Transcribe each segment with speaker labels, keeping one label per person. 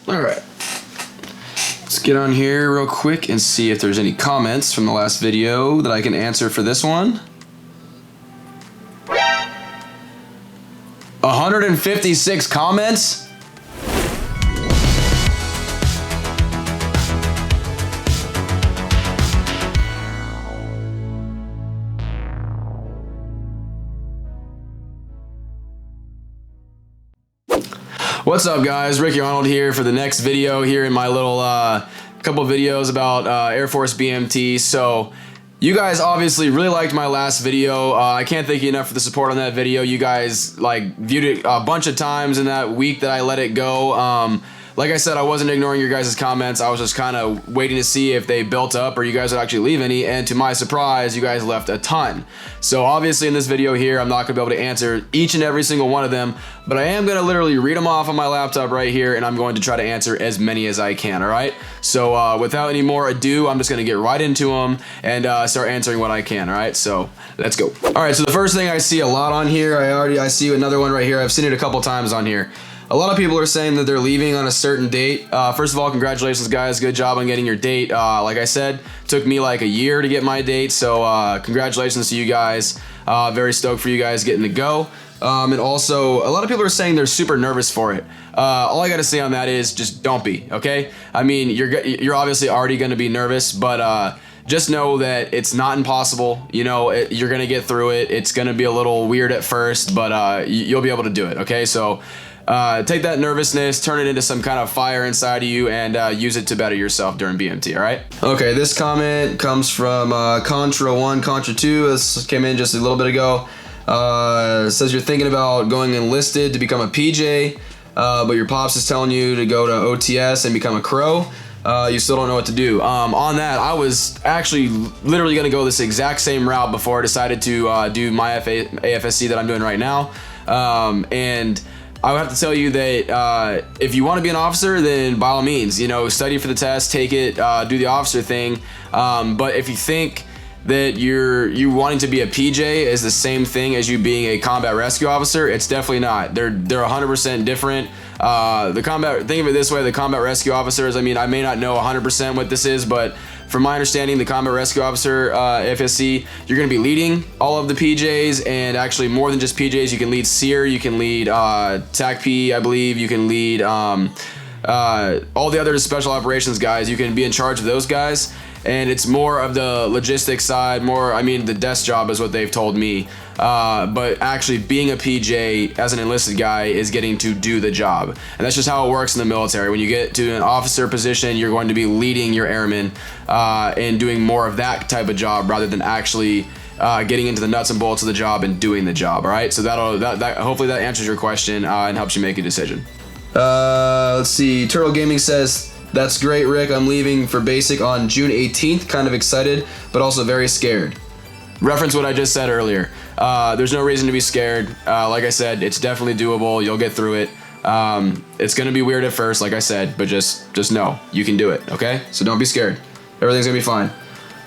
Speaker 1: All right. Let's get on here real quick and see if there's any comments from the last video that I can answer for this one. 156 comments? What's up, guys? Ricky Arnold here for the next video here in my little couple videos about Air Force BMT. So you guys obviously really liked my last video. I can't thank you enough for the support on that video. You guys like viewed it a bunch of times in that week that I let it go. Like I said, I wasn't ignoring your guys' comments. I was just kind of waiting to see if they built up or you guys would actually leave any. And to my surprise, you guys left a ton. So obviously in this video here, I'm not gonna be able to answer each and every single one of them, but I am gonna literally read them off on my laptop right here, and I'm going to try to answer as many as I can, all right? So without any more ado, I'm just gonna get right into them and start answering what I can, all right? So let's go. All right, so the first thing I see a lot on here, I see another one right here. I've seen it a couple times on here. A lot of people are saying that they're leaving on a certain date. First of all, congratulations, guys. Good job on getting your date. Like I said, took me like a year to get my date, so congratulations to you guys. Very stoked for you guys getting to go. And also, a lot of people are saying they're super nervous for it. All I gotta say on that is just don't be, okay? I mean, you're obviously already gonna be nervous, but just know that it's not impossible. You know, you're gonna get through it. It's gonna be a little weird at first, but you'll be able to do it, okay? So take that nervousness, turn it into some kind of fire inside of you, and use it to better yourself during BMT, all right? Okay, this comment comes from Contra1, Contra2. This came in just a little bit ago. It says you're thinking about going enlisted to become a PJ, but your pops is telling you to go to OTS and become a crow. You still don't know what to do. On that, I was actually literally gonna go this exact same route before I decided to do my AFSC that I'm doing right now. And I would have to tell you that if you want to be an officer, then by all means, you know, study for the test, take it, do the officer thing. But if you think that you wanting to be a PJ is the same thing as you being a combat rescue officer, it's definitely not. They're 100% different. Think of it this way: the combat rescue officers. I mean, I may not know 100% what this is, but from my understanding, the combat rescue officer FSC, you're going to be leading all of the PJs, and actually more than just PJs. You can lead SEER, you can lead TACP, I believe. You can lead all the other special operations guys. You can be in charge of those guys. And it's more of the logistics side, the desk job is what they've told me. But actually being a PJ as an enlisted guy is getting to do the job. And that's just how it works in the military. When you get to an officer position, you're going to be leading your airmen and doing more of that type of job rather than actually getting into the nuts and bolts of the job and doing the job, all right? So hopefully that answers your question and helps you make a decision. Let's see, Turtle Gaming says, that's great, Rick. I'm leaving for basic on June 18th. Kind of excited, but also very scared. Reference what I just said earlier. There's no reason to be scared. Like I said, it's definitely doable. You'll get through it. It's gonna be weird at first, like I said, but just know you can do it, okay? So don't be scared. Everything's gonna be fine.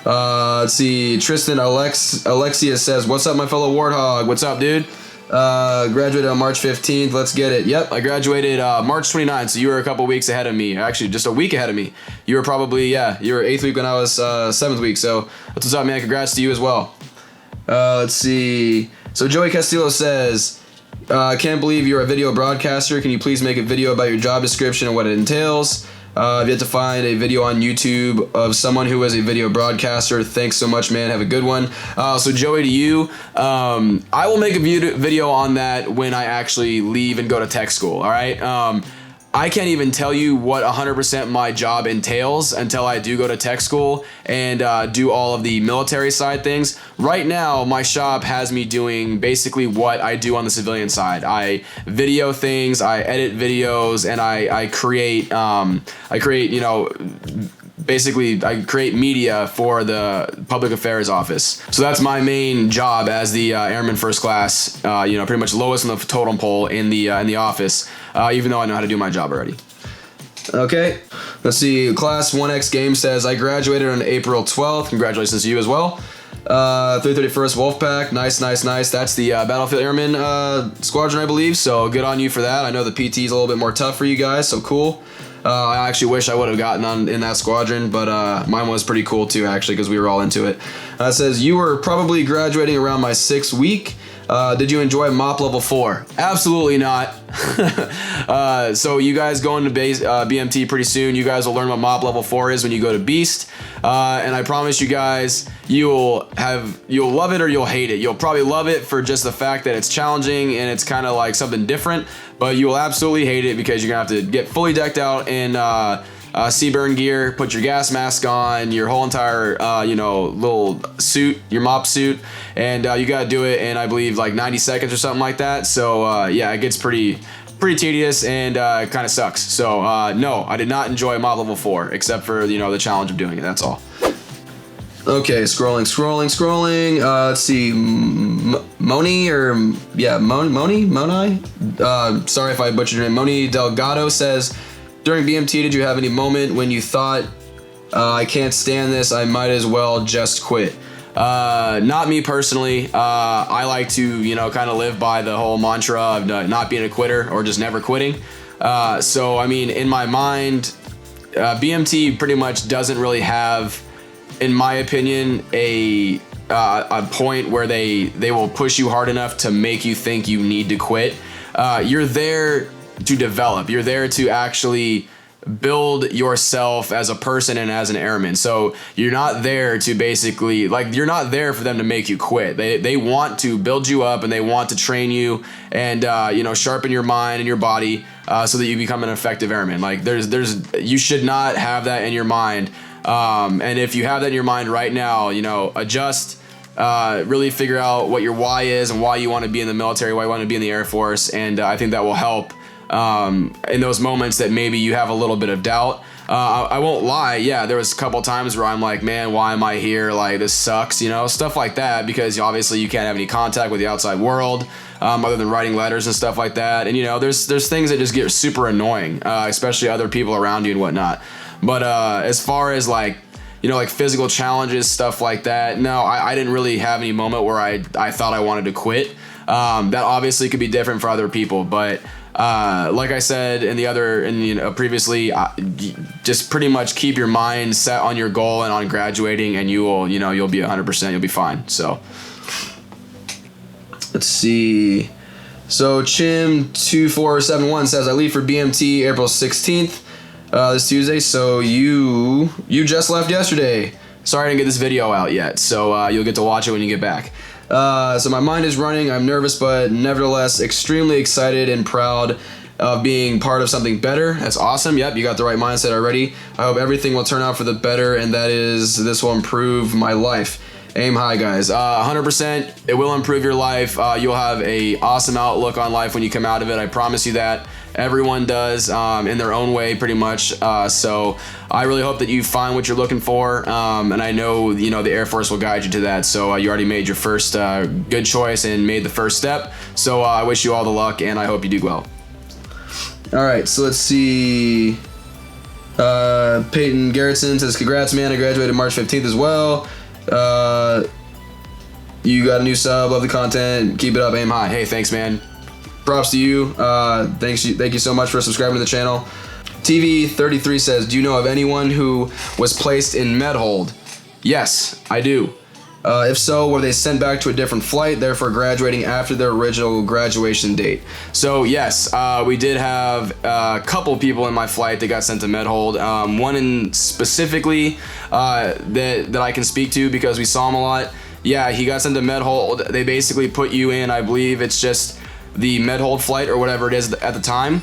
Speaker 1: Let's see, Tristan Alexia says, what's up, my fellow Warthog? What's up, dude? Graduated on March 15th. Let's get it. Yep, I graduated March 29th, so you were a couple weeks ahead of me. Actually, just a week ahead of me. You were probably, you were 8th week when I was 7th week, so that's what's up, man. Congrats to you as well. Let's see. So Joey Castillo says, can't believe you're a video broadcaster. Can you please make a video about your job description and what it entails? I've yet to find a video on YouTube of someone who is a video broadcaster. Thanks so much, man. Have a good one. So Joey, to you, I will make a video on that when I actually leave and go to tech school, all right? I can't even tell you what 100% my job entails until I do go to tech school and do all of the military side things. Right now, my shop has me doing basically what I do on the civilian side. I video things, I edit videos, and I create, you know, basically I create media for the public affairs office. So that's my main job as the Airman First Class, you know, pretty much lowest on the totem pole in the office, even though I know how to do my job already. Okay, let's see, Class 1X Game says, I graduated on April 12th. Congratulations to you as well. 331st Wolfpack, nice. That's the Battlefield Airmen Squadron, I believe, so good on you for that. I know the PT is a little bit more tough for you guys, so cool. I actually wish I would have gotten on in that squadron, but mine was pretty cool too, actually, because we were all into it. It says, you were probably graduating around my 6th week. Did you enjoy MOP level 4? Absolutely not. So you guys go into BMT pretty soon. You guys will learn what MOP level 4 is when you go to Beast. And I promise you guys, you'll love it or you'll hate it. You'll probably love it for just the fact that it's challenging and it's kind of like something different, but you will absolutely hate it because you're gonna have to get fully decked out in Seaburn gear, put your gas mask on, your whole entire little suit, your MOP suit, and you gotta do it in, I believe, like 90 seconds or something like that. So yeah, it gets pretty tedious and kind of sucks. So no, I did not enjoy MOP level 4 except for the challenge of doing it. That's all. Okay, scrolling. Let's see, Moni. Sorry if I butchered your name. Moni Delgado says, during BMT, did you have any moment when you thought, I can't stand this, I might as well just quit? Not me personally. I like to, kind of live by the whole mantra of not being a quitter or just never quitting. So, I mean, in my mind, BMT pretty much doesn't really have, in my opinion, a point where they will push you hard enough to make you think you need to quit. You're there to develop. You're there to actually build yourself as a person and as an airman. So you're not there to basically, you're not there for them to make you quit. They want to build you up and they want to train you and sharpen your mind and your body so that you become an effective airman. You should not have that in your mind. And if you have that in your mind right now, adjust, really figure out what your why is and why you want to be in the military, why you want to be in the Air Force. And I think that will help in those moments that maybe you have a little bit of doubt. I won't lie. Yeah, there was a couple times where I'm like, man, why am I here? Like, this sucks, stuff like that, because obviously you can't have any contact with the outside world, other than writing letters and stuff like that. And, there's things that just get super annoying, especially other people around you and whatnot. But as far as physical challenges, stuff like that, no, I didn't really have any moment where I thought I wanted to quit. That obviously could be different for other people, but like I said previously, just pretty much keep your mind set on your goal and on graduating, and you'll be 100%. You'll be fine. So let's see. So Chim2471 says, I leave for BMT April 16th. This Tuesday, so you just left yesterday. Sorry I didn't get this video out yet, so you'll get to watch it when you get back. So my mind is running, I'm nervous, but nevertheless extremely excited and proud of being part of something better. That's awesome. Yep, you got the right mindset already. I hope everything will turn out for the better, and this will improve my life. Aim high, guys. 100%, it will improve your life. You'll have a awesome outlook on life when you come out of it. I promise you that. Everyone does in their own way, pretty much. So I really hope that you find what you're looking for, and I know the Air Force will guide you to that. So you already made your first good choice and made the first step. So I wish you all the luck, and I hope you do well. All right, so let's see. Peyton Garrettson says, congrats, man. I graduated March 15th as well. You got a new sub, love the content, keep it up, aim high. Hey, thanks, man. Props to you. Thank you so much for subscribing to the channel. TV33 says, do you know of anyone who was placed in med hold? Yes, I do. If so, were they sent back to a different flight, therefore graduating after their original graduation date? So yes, we did have a couple people in my flight that got sent to med hold. One in specifically that I can speak to because we saw him a lot. Yeah, he got sent to med hold. They basically put you in, I believe it's just the med hold flight or whatever it is at the time.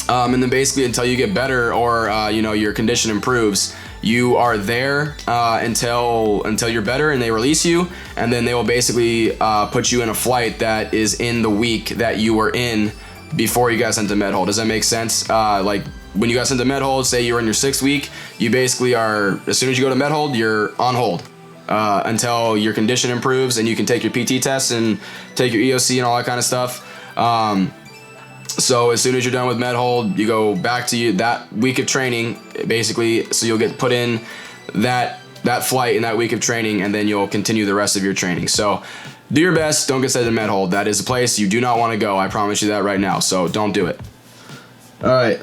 Speaker 1: And then basically until you get better or your condition improves, you are there until you're better and they release you, and then they will basically put you in a flight that is in the week that you were in before you got sent to med hold. Does that make sense? Like when you got sent to med hold, say you were in your 6th week, you basically are, as soon as you go to med hold, you're on hold until your condition improves and you can take your PT tests and take your EOC and all that kind of stuff. So as soon as you're done with med hold, you go back to that week of training, basically. So you'll get put in that flight in that week of training, and then you'll continue the rest of your training. So do your best. Don't get sent to med hold. That is a place you do not want to go. I promise you that right now. So don't do it. All right.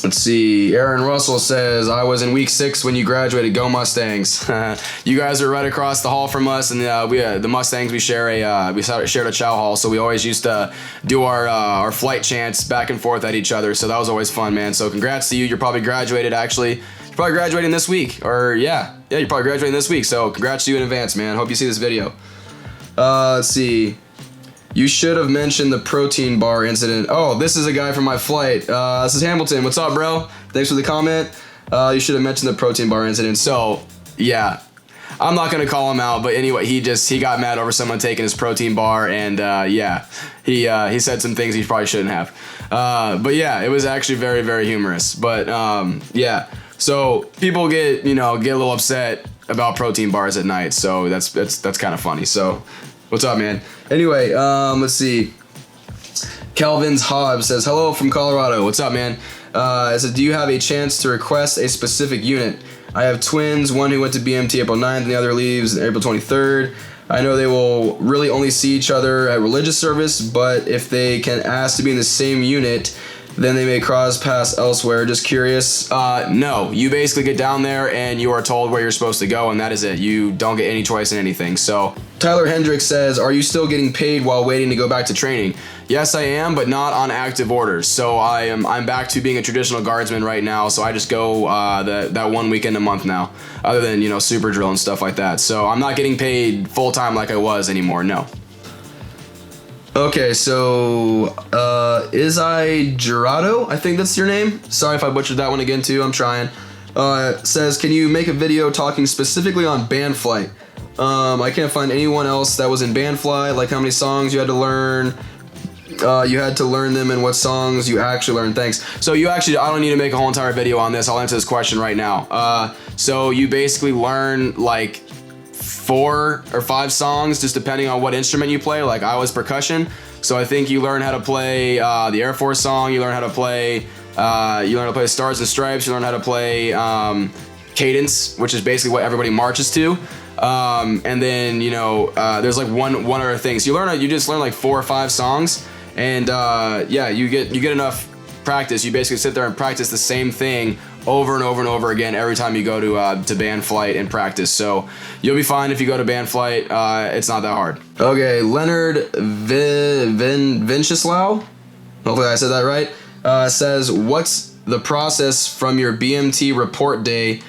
Speaker 1: Let's see. Aaron Russell says, I was in week 6 when you graduated. Go Mustangs. You guys are right across the hall from us, and the Mustangs, we shared a chow hall, so we always used to do our flight chants back and forth at each other. So that was always fun, man. So congrats to you. You're probably graduated, actually. You're probably graduating this week, or yeah, you're probably graduating this week. So congrats to you in advance, man. Hope you see this video. Let's see. You should have mentioned the protein bar incident. Oh, this is a guy from my flight. This is Hamilton. What's up, bro? Thanks for the comment. You should have mentioned the protein bar incident. So, yeah. I'm not going to call him out, but anyway, he got mad over someone taking his protein bar, and yeah, he said some things he probably shouldn't have. But yeah, it was actually very, very humorous. But yeah, so people get a little upset about protein bars at night, so that's kind of funny. So, what's up, man? Anyway, let's see. Calvin's Hobbs says, hello from Colorado. What's up, man? It says, do you have a chance to request a specific unit? I have twins, one who went to BMT April 9th and the other leaves April 23rd. I know they will really only see each other at religious service, but if they can ask to be in the same unit, then they may cross paths elsewhere. Just curious. No, you basically get down there and you are told where you're supposed to go, and that is it. You don't get any choice in anything. So Tyler Hendricks says, are you still getting paid while waiting to go back to training? Yes, I am, but not on active orders. So I'm back to being a traditional guardsman right now. So I just go that 1 weekend a month now, other than super drill and stuff like that. So I'm not getting paid full time like I was anymore. No. Okay, so Izai Gerardo, I think that's your name. Sorry if I butchered that one again too, I'm trying. Says, can you make a video talking specifically on band flight? I can't find anyone else that was in band flight, like how many songs you had to learn. You had to learn them and what songs you actually learned. Thanks. So I don't need to make a whole entire video on this. I'll answer this question right now. So you basically learn like 4 or 5 songs, just depending on what instrument you play. Like I was percussion, so I think you learn how to play the Air Force song. You learn how to play Stars and Stripes. You learn how to play Cadence, which is basically what everybody marches to. And then there's like one other thing. So you just learn like 4 or 5 songs, and yeah, you get enough practice. You basically sit there and practice the same thing over and over and over again every time you go to band flight and practice. So you'll be fine if you go to band flight. It's not that hard. Okay, Leonard Vinceslau, hopefully I said that right, says, what's the process from your BMT report day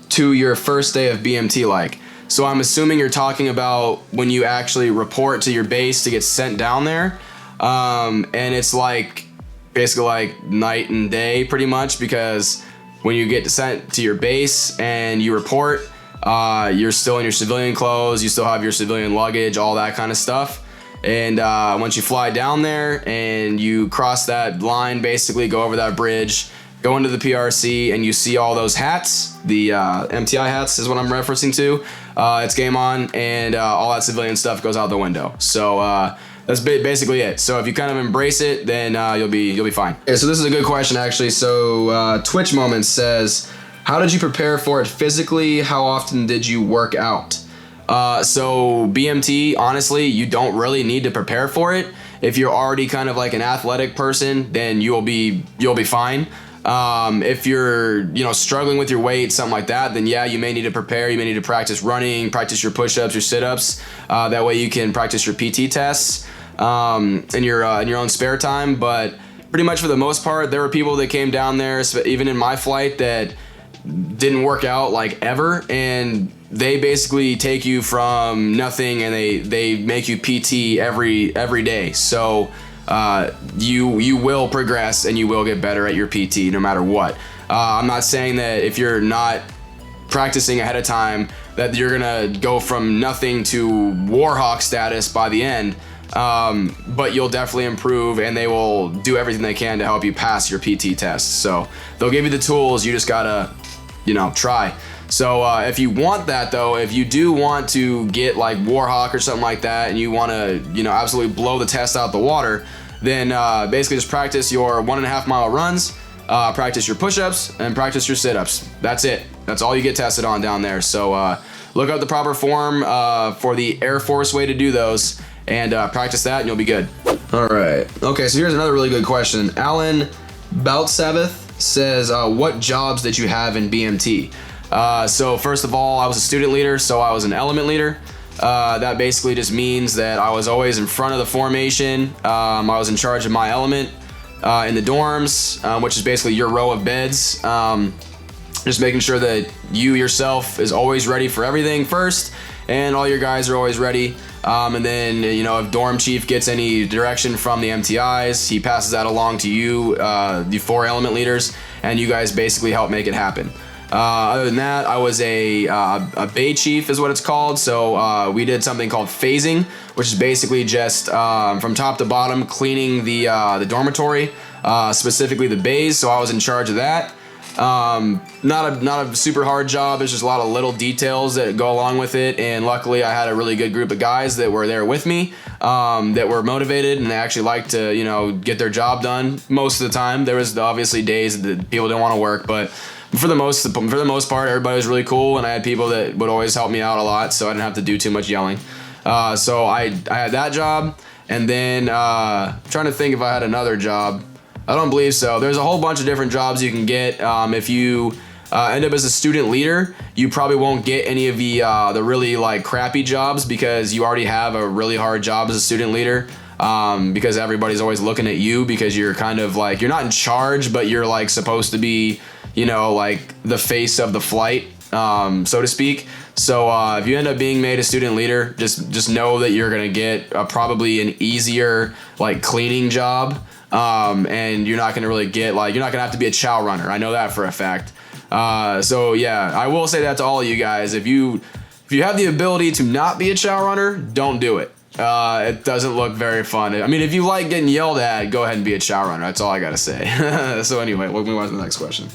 Speaker 1: to your first day of BMT like? So I'm assuming you're talking about when you actually report to your base to get sent down there. And it's like basically like night and day pretty much, because when you get sent to your base and you report, you're still in your civilian clothes, you still have your civilian luggage, all that kind of stuff. And once you fly down there and you cross that line, basically go over that bridge, go into the PRC, and you see all those hats, the MTI hats is what I'm referencing to. It's game on, and all that civilian stuff goes out the window. So that's basically it. So if you kind of embrace it, then you'll be fine. Okay, so this is a good question actually. So Twitch Moments says, how did you prepare for it physically? How often did you work out? So BMT, honestly, you don't really need to prepare for it. If you're already kind of like an athletic person, then you'll be fine. If you're, struggling with your weight, something like that, then yeah, you may need to prepare. You may need to practice running, practice your push-ups, your sit-ups. That way you can practice your PT tests, in your own spare time. But pretty much for the most part, there were people that came down there, even in my flight, that didn't work out like ever. And they basically take you from nothing and they make you PT every day. So, you will progress and you will get better at your PT no matter what. I'm not saying that if you're not practicing ahead of time that you're gonna go from nothing to Warhawk status by the end, but you'll definitely improve, and they will do everything they can to help you pass your PT tests. So they'll give you the tools, you just gotta, try. So if you want that though, if you do want to get like Warhawk or something like that, and you want to, absolutely blow the test out the water, then basically just practice your 1.5 mile runs, practice your push-ups, and practice your sit-ups. That's it. That's all you get tested on down there. So look up the proper form for the Air Force way to do those, and practice that, and you'll be good. All right. Okay, so here's another really good question. Alan Boutsabeth says, what jobs did you have in BMT? So first of all, I was a student leader, so I was an element leader. That basically just means that I was always in front of the formation. I was in charge of my element in the dorms, which is basically your row of beds. Just making sure that you yourself is always ready for everything first, and all your guys are always ready. And then, you know, if dorm chief gets any direction from the MTIs, he passes that along to you, the 4 element leaders, and you guys basically help make it happen. Other than that, I was a bay chief is what it's called. So we did something called phasing, which is basically just from top to bottom cleaning the dormitory, specifically the bays. So I was in charge of that. Not a super hard job. There's just a lot of little details that go along with it, and luckily I had a really good group of guys that were there with me, that were motivated, and they actually liked to, you know, get their job done most of the time. There was obviously days that people didn't want to work, but for the most part, everybody was really cool, and I had people that would always help me out a lot, so I didn't have to do too much yelling. So I had that job, and then trying to think if I had another job. I don't believe so. There's a whole bunch of different jobs you can get. If you end up as a student leader, you probably won't get any of the really like crappy jobs, because you already have a really hard job as a student leader. Because everybody's always looking at you, because you're kind of like, you're not in charge, but you're like supposed to be, you know, like the face of the flight, so to speak. So if you end up being made a student leader, just know that you're gonna get probably an easier like cleaning job. And you're not gonna really get like, you're not gonna have to be a chow runner. I know that for a fact. So yeah, I will say that to all of you guys. If you have the ability to not be a chow runner, don't do it. It doesn't look very fun. I mean, if you like getting yelled at, go ahead and be a chow runner. That's all I gotta say. So anyway, we'll move on to the next question.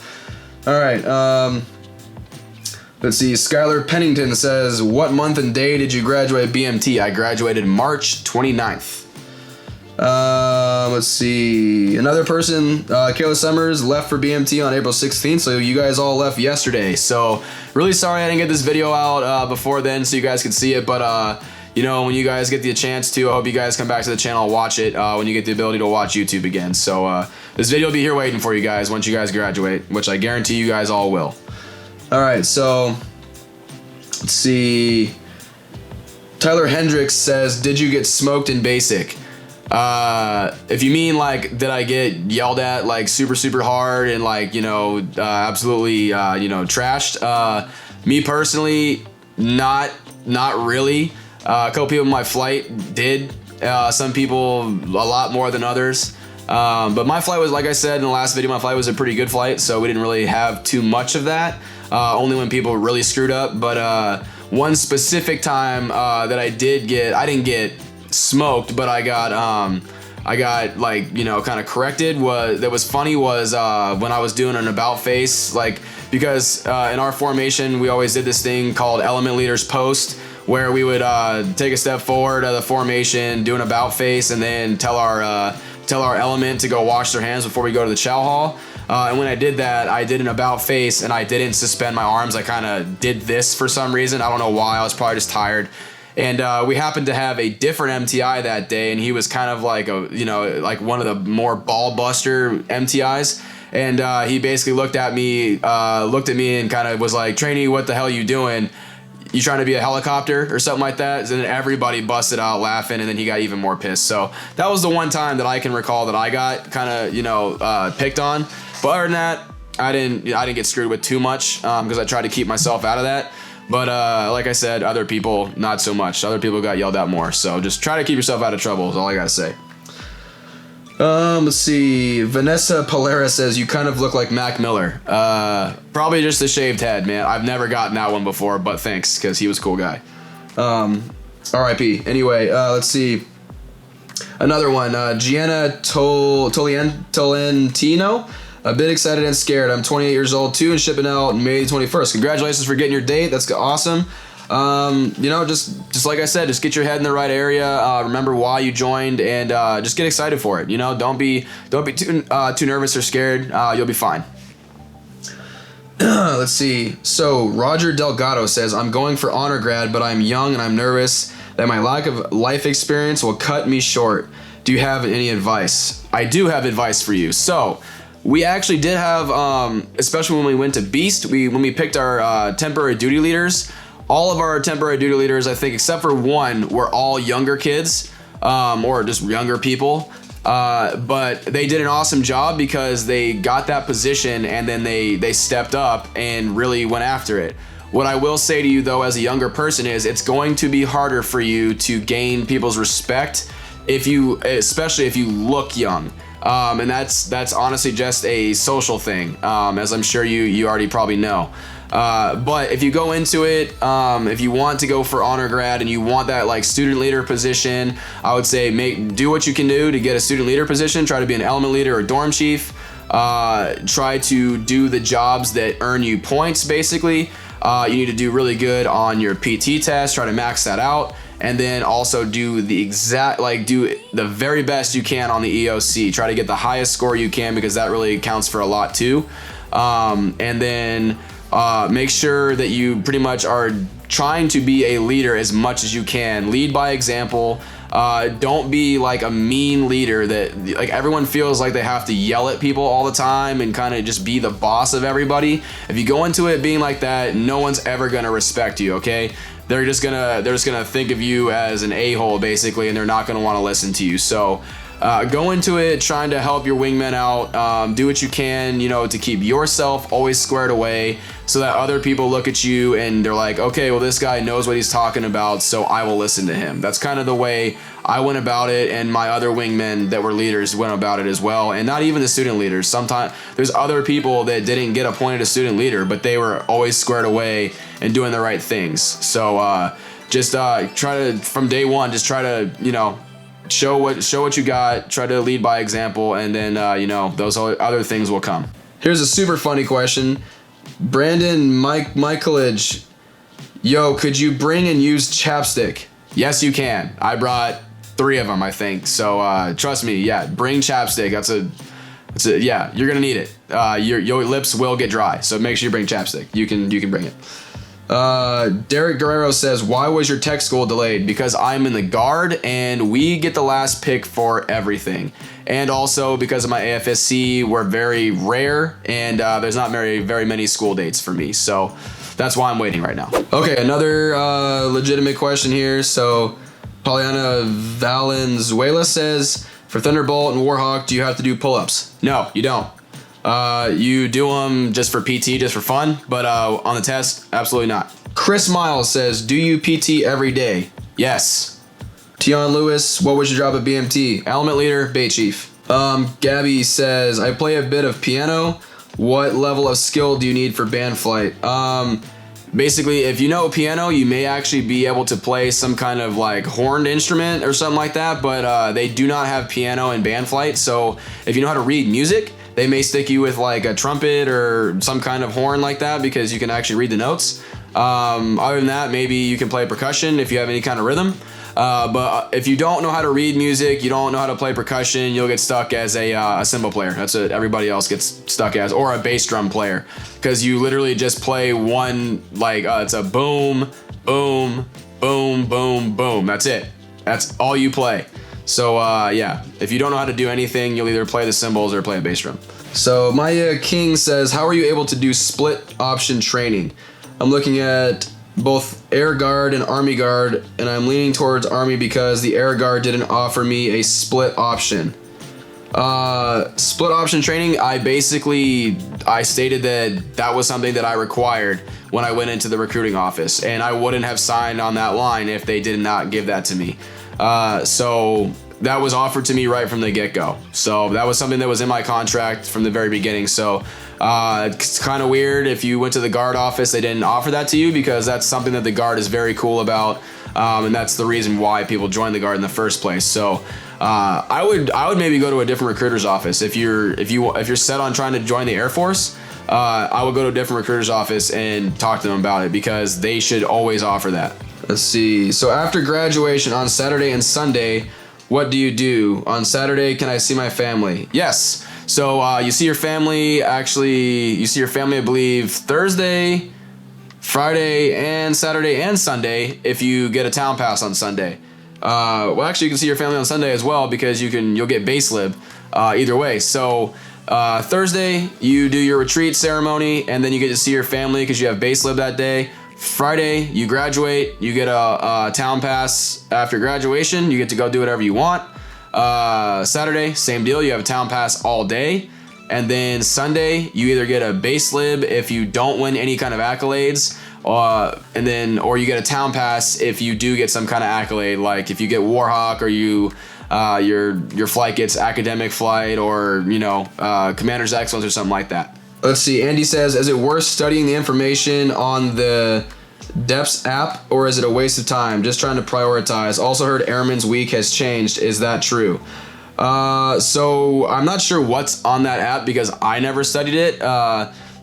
Speaker 1: All right. Let's see. Skylar Pennington says, what month and day did you graduate BMT? I graduated March 29th. Let's see. Another person, Kayla Summers, left for BMT on April 16th. So you guys all left yesterday. So really sorry I didn't get this video out before then, so you guys could see it. But you know, when you guys get the chance to, I hope you guys come back to the channel and watch it when you get the ability to watch YouTube again. So this video will be here waiting for you guys once you guys graduate, which I guarantee you guys all will. All right, so let's see. Tyler Hendricks says, did you get smoked in basic? If you mean like, did I get yelled at like super hard and like, you know, absolutely, you know, trashed? Me personally, not really. A couple people in my flight did. Some people a lot more than others. But my flight was, like I said in the last video, my flight was a pretty good flight, so we didn't really have too much of that. Only when people really screwed up. But one specific time that I didn't get smoked, but I got like, you know, kind of corrected. That was funny was when I was doing an about face, like, because in our formation we always did this thing called element leaders post, where we would take a step forward of the formation, do an about face, and then tell our element to go wash their hands before we go to the chow hall. And when I did that, I did an about face and I didn't suspend my arms. I kind of did this for some reason. I don't know why. I was probably just tired. And we happened to have a different MTI that day, and he was kind of like like one of the more ball buster MTIs. And he basically looked at me and kind of was like, "Trainee, what the hell are you doing? You trying to be a helicopter or something like that?" And then everybody busted out laughing, and then he got even more pissed. So that was the one time that I can recall that I got kind of, picked on. But other than that, I didn't get screwed with too much, because I tried to keep myself out of that. But like I said, other people, not so much. Other people got yelled at more. So just try to keep yourself out of trouble is all I gotta say. Let's see. Vanessa Polera says, you kind of look like Mac Miller. Probably just a shaved head, man. I've never gotten that one before, but thanks, because he was a cool guy. R.I.P. Anyway, let's see. Another one. Gianna Tolentino. A bit excited and scared. I'm 28 years old too, and shipping out May 21st. Congratulations for getting your date. That's awesome. Just like I said, just get your head in the right area. Remember why you joined, and just get excited for it. You know, don't be too nervous or scared. You'll be fine. Let's see. So Roger Delgado says, I'm going for honor grad, but I'm young and I'm nervous that my lack of life experience will cut me short. Do you have any advice? I do have advice for you. So we actually did have, especially when we went to Beast, when we picked our temporary duty leaders, all of our temporary duty leaders, I think, except for one, were all younger kids, or just younger people. But they did an awesome job because they got that position and then they stepped up and really went after it. What I will say to you though, as a younger person, is it's going to be harder for you to gain people's respect especially if you look young. And that's honestly just a social thing, as I'm sure you already probably know. But if you go into it, if you want to go for honor grad and you want that like student leader position, I would say do what you can do to get a student leader position. Try to be an element leader or dorm chief. Try to do the jobs that earn you points, basically. You need to do really good on your PT test. Try to max that out. And then also do the very best you can on the EOC. Try to get the highest score you can, because that really counts for a lot too. And then make sure that you pretty much are trying to be a leader as much as you can. Lead by example. Don't be like a mean leader that like everyone feels like they have to yell at people all the time and kind of just be the boss of everybody. If you go into it being like that, no one's ever gonna respect you, okay? They're just gonna think of you as an a-hole basically, and they're not gonna want to listen to you. So go into it trying to help your wingmen out. Do what you can, to keep yourself always squared away, so that other people look at you and they're like, okay, well, this guy knows what he's talking about, so I will listen to him. That's kind of the way I went about it, and my other wingmen that were leaders went about it as well. And not even the student leaders. Sometimes there's other people that didn't get appointed a student leader, but they were always squared away and doing the right things. So just try to, from day one, just try to, show what you got, try to lead by example, and then those other things will come. Here's a super funny question. Brandon Michaelage, yo, could you bring and use chapstick? Yes, you can. I brought 3 of them, I think. So trust me, yeah, bring chapstick. Yeah, you're gonna need it. Your lips will get dry, so make sure you bring chapstick. You can bring it. Derek Guerrero says, why was your tech school delayed? Because I'm in the guard and we get the last pick for everything. And also because of my AFSC, we're very rare, and there's not very many school dates for me. So that's why I'm waiting right now. Okay, another legitimate question here. So Poliana Valenzuela says, for Thunderbolt and Warhawk, do you have to do pull-ups? No, you don't. You do them just for PT, just for fun, but on the test, absolutely not. Chris Miles says, do you PT every day? Yes. Tion Lewis, what was your job at BMT? Element leader, Bay Chief. Gabby says, I play a bit of piano. What level of skill do you need for band flight? Basically, if you know piano, you may actually be able to play some kind of like horned instrument or something like that, but they do not have piano in band flight. So if you know how to read music, they may stick you with like a trumpet or some kind of horn like that, because you can actually read the notes. Other than that, maybe you can play percussion if you have any kind of rhythm. But if you don't know how to read music, you don't know how to play percussion, you'll get stuck as a cymbal player. That's what everybody else gets stuck as, or a bass drum player, because you literally just play one, like it's a boom, boom, boom, boom, boom. That's it. That's all you play. So yeah, if you don't know how to do anything, you'll either play the cymbals or play a bass drum. So Maya King says, how are you able to do split option training? I'm looking at both Air Guard and Army Guard, and I'm leaning towards Army because the Air Guard didn't offer me a split option. Split option training, I stated that was something that I required when I went into the recruiting office, and I wouldn't have signed on that line if they did not give that to me. So that was offered to me right from the get-go. So that was something that was in my contract from the very beginning. So it's kind of weird if you went to the Guard office, they didn't offer that to you, because that's something that the Guard is very cool about, and that's the reason why people join the Guard in the first place. So I would maybe go to a different recruiter's office if you're set on trying to join the Air Force. I would go to a different recruiter's office and talk to them about it, because they should always offer that. Let's see. So after graduation on Saturday and Sunday, what do you do? On Saturday, can I see my family? Yes. So you see your family, I believe, Thursday, Friday, and Saturday and Sunday if you get a town pass on Sunday. Well, actually, you can see your family on Sunday as well, because you'll get base lib either way. So Thursday, you do your retreat ceremony, and then you get to see your family because you have base lib that day. Friday, you graduate. You get a town pass after graduation. You get to go do whatever you want. Saturday, same deal. You have a town pass all day. And then Sunday, you either get a base lib if you don't win any kind of accolades, or you get a town pass if you do get some kind of accolade, like if you get Warhawk or your flight gets academic flight or Commander's Excellence or something like that. Let's see. Andy says, is it worth studying the information on the DEPS app, or is it a waste of time? Just trying to prioritize. Also heard Airman's Week has changed. Is that true? So I'm not sure what's on that app because I never studied it.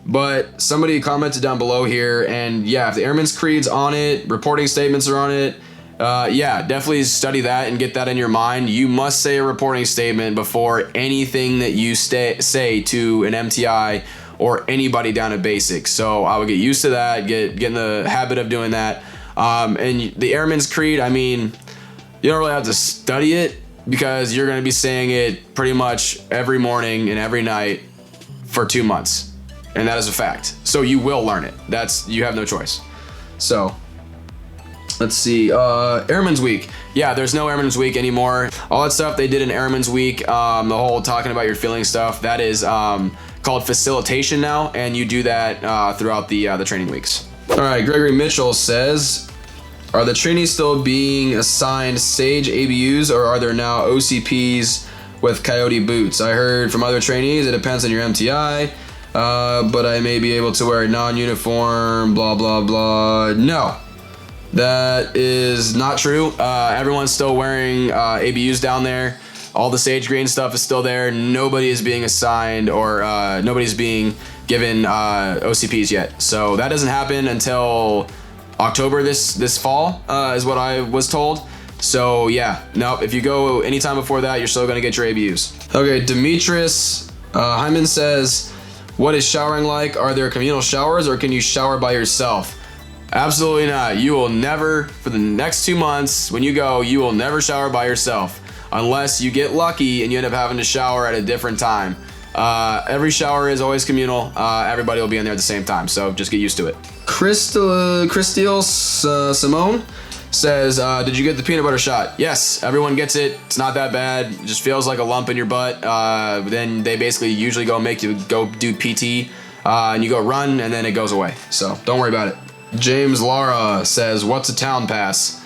Speaker 1: But somebody commented down below here, and yeah, if the Airman's Creed's on it, reporting statements are on it, yeah, definitely study that and get that in your mind. You must say a reporting statement before anything that you say to an MTI or anybody down at basic. So I would get used to that, get in the habit of doing that. And the Airman's Creed, I mean, you don't really have to study it because you're going to be saying it pretty much every morning and every night for 2 months. And that is a fact. So you will learn it. You have no choice. So let's see. Airman's Week. Yeah, there's no Airman's Week anymore. All that stuff they did in Airman's Week, the whole talking about your feelings stuff, that is called facilitation now, and you do that throughout the training weeks. All right, Gregory Mitchell says, are the trainees still being assigned Sage ABUs, or are there now OCPs with Coyote boots? I heard from other trainees it depends on your MTI, but I may be able to wear a non-uniform, blah, blah, blah. No, that is not true. Everyone's still wearing ABUs down there. All the sage green stuff is still there. Nobody is being assigned or nobody's being given OCPs yet. So that doesn't happen until October this fall, is what I was told. So yeah, no, if you go anytime before that, you're still gonna get your ABUs. Okay, Demetrius Hyman says, what is showering like? Are there communal showers or can you shower by yourself? Absolutely not. You will never, for the next 2 months, when you go, you will never shower by yourself. Unless you get lucky and you end up having to shower at a different time. Every shower is always communal. Everybody will be in there at the same time, so just get used to it. Christiel Simone says, did you get the peanut butter shot? Yes, everyone gets it. It's not that bad. It just feels like a lump in your butt. Then they basically usually make you go do PT, and you go run, and then it goes away. So don't worry about it. James Lara says, what's a town pass?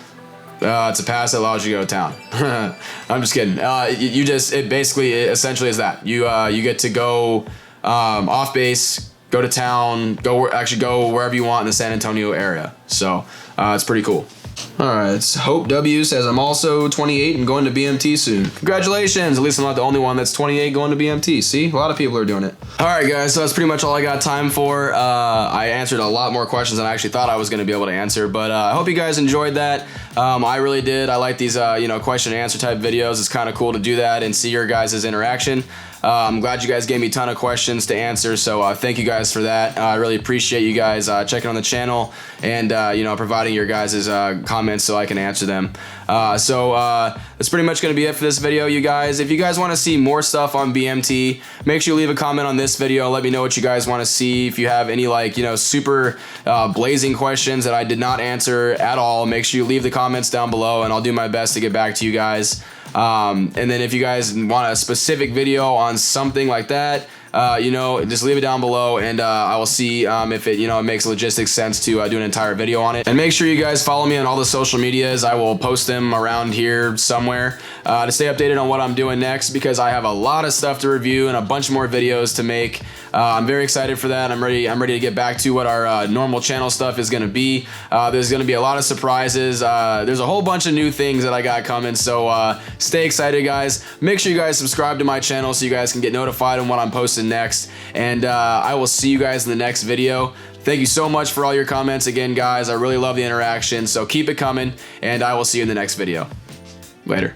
Speaker 1: It's a pass that allows you to go to town. I'm just kidding. It essentially is that. You get to go off base, go to town, go wherever you want in the San Antonio area. So it's pretty cool. All right, Hope W says, I'm also 28 and going to BMT soon. Congratulations, at least I'm not the only one that's 28 going to BMT. See, a lot of people are doing it. All right, guys, so that's pretty much all I got time for. I answered a lot more questions than I actually thought I was going to be able to answer, but I hope you guys enjoyed that. I really did. I like these, question and answer type videos. It's kind of cool to do that and see your guys' interaction. I'm glad you guys gave me a ton of questions to answer, so thank you guys for that. I really appreciate you guys checking on the channel and providing your guys' comments so I can answer them. That's pretty much going to be it for this video, you guys. If you guys want to see more stuff on BMT, make sure you leave a comment on this video. Let me know what you guys want to see. If you have any super blazing questions that I did not answer at all, make sure you leave the comments down below and I'll do my best to get back to you guys. And then if you guys want a specific video on something like that, just leave it down below and I will see if it makes logistic sense to do an entire video on it. And make sure you guys follow me on all the social medias. I will post them around here somewhere to stay updated on what I'm doing next, because I have a lot of stuff to review and a bunch more videos to make. I'm very excited for that. I'm ready to get back to what our normal channel stuff is going to be. There's going to be a lot of surprises. There's a whole bunch of new things that I got coming, so stay excited, guys. Make sure you guys subscribe to my channel so you guys can get notified on what I'm posting next, and I will see you guys in the next video. Thank you so much for all your comments again, guys. I really love the interaction, so keep it coming, and I will see you in the next video. Later.